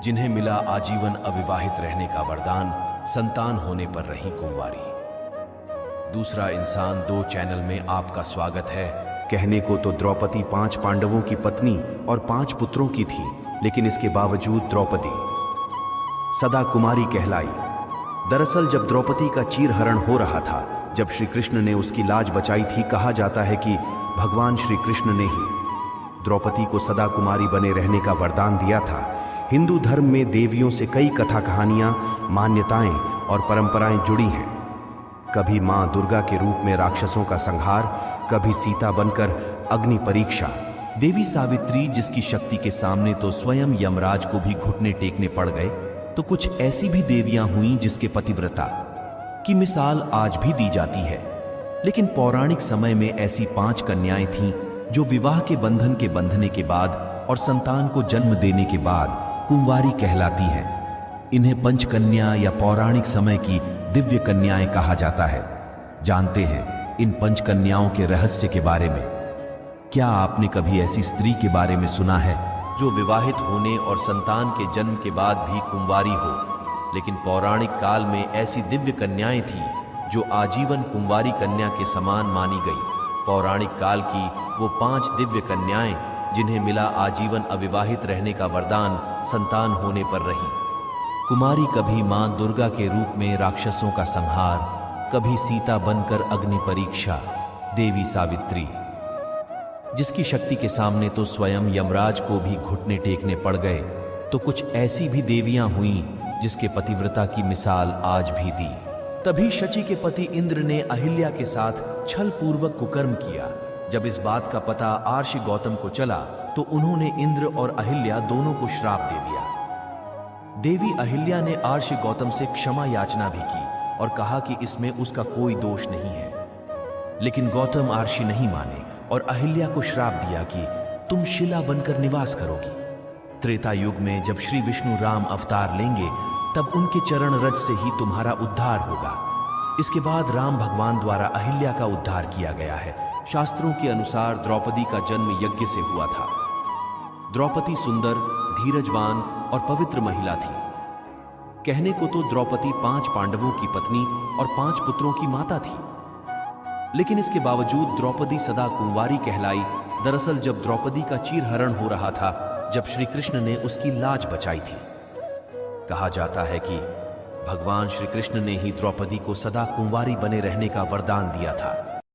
जिन्हें मिला आजीवन अविवाहित रहने का वरदान, संतान होने पर रही कुंवारी। दूसरा इंसान 2 चैनल में आपका स्वागत है। कहने को तो द्रौपदी 5 पांडवों की पत्नी और 5 पुत्रों की थी, लेकिन इसके बावजूद द्रौपदी सदा कुमारी कहलाई। दरअसल जब द्रौपदी का चीरहरण हो रहा था, जब श्री कृष्ण ने उसकी लाज बचाई थी, कहा जाता है कि भगवान श्री कृष्ण ने ही द्रौपदी को सदा कुमारी बने रहने का वरदान दिया था। हिंदू धर्म में देवियों से कई कथा कहानियां, मान्यताएं और परंपराएं जुड़ी हैं। कभी मां दुर्गा के रूप में राक्षसों का संहार, कभी सीता बनकर अग्नि परीक्षा। देवी सावित्री, जिसकी शक्ति के सामने तो स्वयं यमराज को भी घुटने टेकने पड़ गए, तो कुछ ऐसी भी देवियां हुईं जिसके पतिव्रता की मिसाल आज भी दी जाती है। लेकिन पौराणिक समय में ऐसी 5 कन्याएं थीं जो विवाह के बंधन के बंधने के बाद और संतान को जन्म देने के बाद कुंवारी कहलाती हैं। इन्हें पंचकन्या या पौराणिक समय की दिव्य कन्याएं कहा जाता है। जानते हैं इन पंचकन्याओं के रहस्य के बारे में। क्या आपने कभी ऐसी स्त्री के बारे में सुना है जो विवाहित होने और संतान के जन्म के बाद भी कुंवारी हो? लेकिन पौराणिक काल में ऐसी दिव्य कन्याएं थीं जो आजीवन कुंवारी कन्या के समान मानी गई। पौराणिक काल की वो 5 दिव्य कन्याएं जिन्हें मिला आजीवन अविवाहित रहने का वरदान, संतान होने पर रही कुमारी। कभी मां दुर्गा के रूप में राक्षसों का संहार, कभी सीता बनकर अग्नि परीक्षा। देवी सावित्री, जिसकी शक्ति के सामने तो स्वयं यमराज को भी घुटने टेकने पड़ गए, तो कुछ ऐसी भी देवियां हुईं जिसके पतिव्रता की मिसाल आज भी दी। तभी शची के पति इंद्र ने अहिल्या के साथ छल पूर्वक कुकर्म किया। जब इस बात का पता आर्षि गौतम को चला, तो उन्होंने इंद्र और अहिल्या दोनों को श्राप दे दिया। देवी अहिल्या ने आर्षि गौतम से क्षमा याचना भी की और कहा कि इसमें उसका कोई दोष नहीं है। लेकिन गौतम आर्षि नहीं माने और अहिल्या को श्राप दिया कि तुम शिला बनकर निवास करोगी। त्रेता युग में जब श्री विष्णु राम अवतार लेंगे, तब उनके चरण रज से ही तुम्हारा उद्धार होगा। इसके बाद राम भगवान द्वारा अहिल्या का उद्धार किया गया है। शास्त्रों के अनुसार द्रौपदी का जन्म यज्ञ से हुआ था। द्रौपदी सुंदर, धीरजवान और पवित्र महिला थी। कहने को तो द्रौपदी 5 पांडवों की पत्नी और 5 पुत्रों की माता थी, लेकिन इसके बावजूद द्रौपदी सदा कुंवारी कहलाई। दरअसल जब द्रौपदी का चीरहरण हो रहा था, जब श्री कृष्ण ने उसकी लाज बचाई थी, कहा जाता है कि भगवान श्री कृष्ण ने ही द्रौपदी को सदा कुंवारी बने रहने का वरदान दिया था।